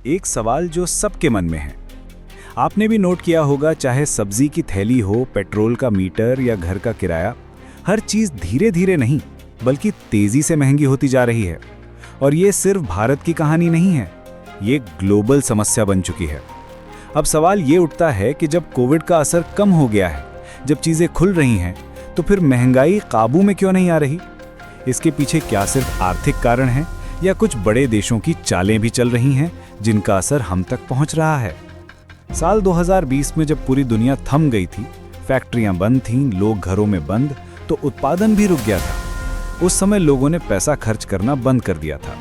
एक सवाल जो सबके मन में है। आपने भी नोट किया होगा, चाहे सब्जी की थैली हो, पेट्रोल का मीटर या घर का किराया, हर चीज धीरे धीरे नहीं बल्कि तेजी से महंगी होती जा रही है। और ये सिर्फ भारत की कहानी नहीं है, ये ग्लोबल समस्या बन चुकी है। अब सवाल ये उठता है कि जब कोविड का असर कम हो गया है, जब चीजें खुल रही हैं, तो फिर महंगाई काबू में क्यों नहीं आ रही? इसके पीछे क्या सिर्फ आर्थिक कारण है या कुछ बड़े देशों की चालें भी चल रही हैं जिनका असर हम तक पहुंच रहा है? साल 2020 में जब पूरी दुनिया थम गई थी, फैक्ट्रियां बंद थीं, लोग घरों में बंद, तो उत्पादन भी रुक गया था। उस समय लोगों ने पैसा खर्च करना बंद कर दिया था।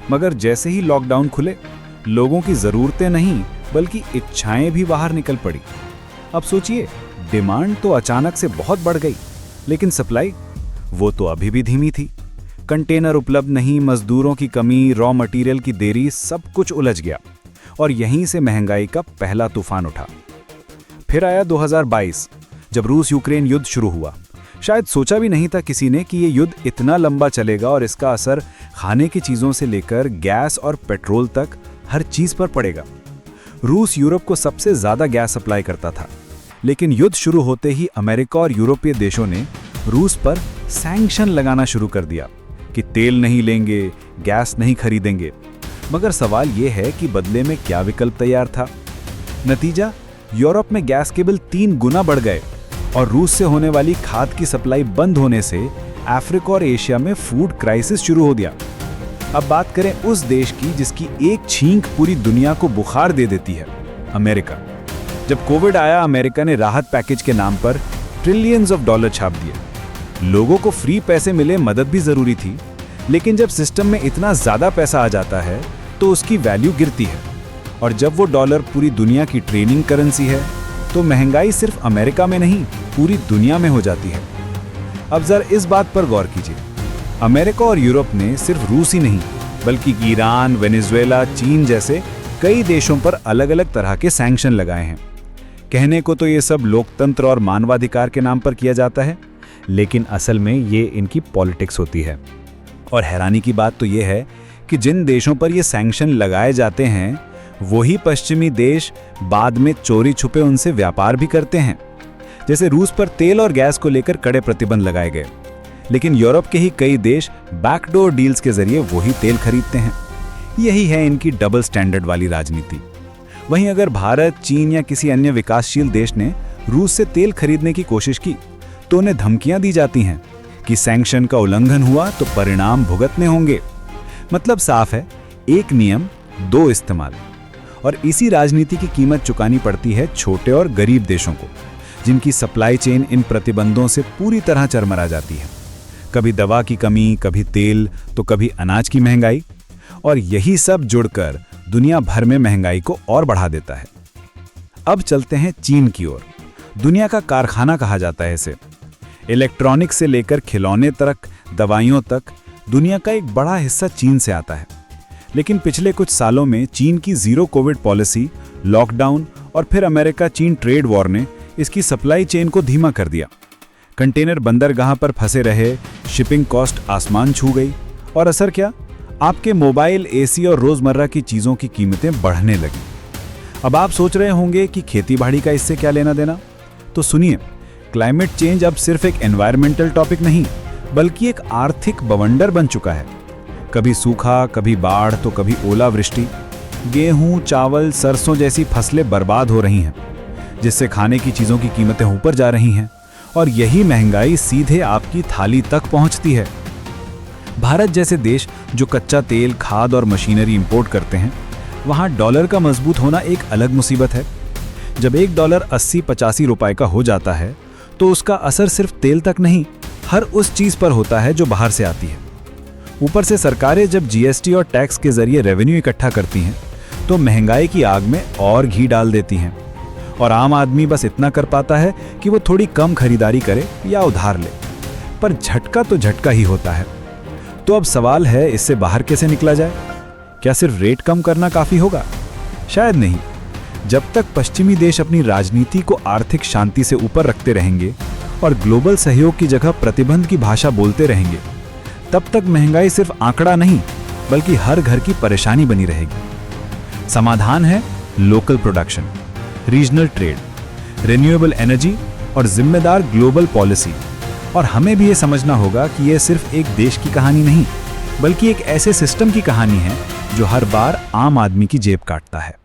मगर जैसे ही लॉकडाउन खुले, लोगों की जरूरतें नहीं बल्कि इच्छाएं भी बाहर निकल पड़ी। अब सोचिए, डिमांड तो अचानक से बहुत बढ़ गई, लेकिन सप्लाई वो तो अभी भी धीमी थी। कंटेनर उपलब्ध नहीं, मजदूरों की कमी, रॉ मटेरियल की देरी, सब कुछ उलझ गया और यहीं से महंगाई का पहला तूफान उठा। फिर आया 2022, जब रूस यूक्रेन युद्ध शुरू हुआ। शायद सोचा भी नहीं था किसी ने कि ये युद्ध इतना लंबा चलेगा और इसका असर खाने की चीजों से लेकर गैस और पेट्रोल तक हर चीज पर पड़ेगा। रूस यूरोप को सबसे ज्यादा गैस सप्लाई करता था, लेकिन युद्ध शुरू होते ही अमेरिका और यूरोपीय देशों ने रूस पर सैंक्शन लगाना शुरू कर दिया कि तेल नहीं लेंगे, गैस नहीं खरीदेंगे। मगर सवाल यह है कि बदले में क्या विकल्प तैयार था? नतीजा, यूरोप में गैस केवल 3 गुना बढ़ गए और रूस से होने वाली खाद की सप्लाई बंद होने से अफ्रीका और एशिया में फूड क्राइसिस शुरू हो गया। अब बात करें उस देश की जिसकी एक छींक पूरी दुनिया को बुखार दे देती है, अमेरिका। जब कोविड आया, अमेरिका ने राहत पैकेज के नाम पर ट्रिलियंस ऑफ डॉलर छाप दिए। लोगों को फ्री पैसे मिले, मदद भी जरूरी थी, लेकिन जब सिस्टम में इतना ज्यादा पैसा आ जाता है तो उसकी वैल्यू गिरती है। और जब वो डॉलर पूरी दुनिया की ट्रेडिंग करेंसी है, तो महंगाई सिर्फ अमेरिका में नहीं, पूरी दुनिया में हो जाती है। अब जरा इस बात पर गौर कीजिए, अमेरिका और यूरोप ने सिर्फ रूस ही नहीं बल्कि ईरान, वेनेजुएला, चीन जैसे कई देशों पर अलग अलग तरह के सैंक्शन लगाए हैं। कहने को तो ये सब लोकतंत्र और मानवाधिकार के नाम पर किया जाता है, लेकिन असल में ये इनकी पॉलिटिक्स होती है। और हैरानी की बात तो ये है कि जिन देशों पर ये सैंक्शन लगाए जाते हैं, वही पश्चिमी देश बाद में चोरी छुपे उनसे व्यापार भी करते हैं। जैसे रूस पर तेल और गैस को लेकर कड़े प्रतिबंध लगाए गए, लेकिन यूरोप के ही कई देश बैकडोर डील्स के जरिए वही तेल खरीदते हैं। यही है इनकी डबल स्टैंडर्ड वाली राजनीति। वहीं अगर भारत, चीन या किसी अन्य विकासशील देश ने रूस से तेल खरीदने की कोशिश की, तो उन्हें धमकियां दी जाती हैं कि सैंक्शन का उल्लंघन हुआ तो परिणाम भुगतने होंगे। मतलब साफ है, एक नियम दो इस्तेमाल। और इसी राजनीति की कीमत चुकानी पड़ती है छोटे और गरीब देशों को, जिनकी सप्लाई चेन इन प्रतिबंधों से पूरी तरह चरमरा जाती है। कभी दवा की कमी, कभी तेल, तो कभी अनाज की महंगाई। और यही सब जुड़कर दुनिया भर में महंगाई को और बढ़ा देता है। अब चलते हैं चीन की ओर। दुनिया का कारखाना कहा जाता है इसे। इलेक्ट्रॉनिक्स से लेकर खिलौने तक, दवाइयों तक, दुनिया का एक बड़ा हिस्सा चीन से आता है। लेकिन पिछले कुछ सालों में चीन की जीरो कोविड पॉलिसी, लॉकडाउन और फिर अमेरिका चीन ट्रेड वॉर ने इसकी सप्लाई चेन को धीमा कर दिया। कंटेनर बंदरगाह पर फंसे रहे, शिपिंग कॉस्ट आसमान छू गई और असर क्या? आपके मोबाइल, एसी और रोजमर्रा की चीजों की कीमतें बढ़ने लगी। अब आप सोच रहे होंगे कि खेतीबाड़ी का इससे क्या लेना देना? तो सुनिए, क्लाइमेट चेंज अब सिर्फ एक एनवायरमेंटल टॉपिक नहीं बल्कि एक आर्थिक बवंडर बन चुका है। कभी सूखा, कभी बाढ़, तो कभी ओलावृष्टि। गेहूं, चावल, सरसों जैसी फसलें बर्बाद हो रही हैं, जिससे खाने की चीजों की कीमतें ऊपर जा रही हैं और यही महंगाई सीधे आपकी थाली तक पहुंचती है। भारत जैसे देश जो कच्चा तेल, खाद और मशीनरी इंपोर्ट करते हैं, वहां डॉलर का मजबूत होना एक अलग मुसीबत है। जब $1 80-85 रुपए का हो जाता है, तो उसका असर सिर्फ तेल तक नहीं, हर उस चीज पर होता है जो बाहर से आती है। ऊपर से सरकारें जब जीएसटी और टैक्स के जरिए रेवेन्यू इकट्ठा करती हैं, तो महंगाई की आग में और घी डाल देती हैं। और आम आदमी बस इतना कर पाता है कि वो थोड़ी कम खरीदारी करे या उधार ले, पर झटका तो झटका ही होता है। तो अब सवाल है, इससे बाहर कैसे निकला जाए? क्या सिर्फ रेट कम करना काफी होगा? शायद नहीं। जब तक पश्चिमी देश अपनी राजनीति को आर्थिक शांति से ऊपर रखते रहेंगे और ग्लोबल सहयोग की जगह प्रतिबंध की भाषा बोलते रहेंगे, तब तक महंगाई सिर्फ आंकड़ा नहीं बल्कि हर घर की परेशानी बनी रहेगी। समाधान है local production, regional trade, renewable energy और जिम्मेदार ग्लोबल पॉलिसी। और हमें भी ये समझना होगा कि यह सिर्फ एक देश की कहानी नहीं, बल्कि एक ऐसे सिस्टम की कहानी है जो हर बार आम आदमी की जेब काटता है।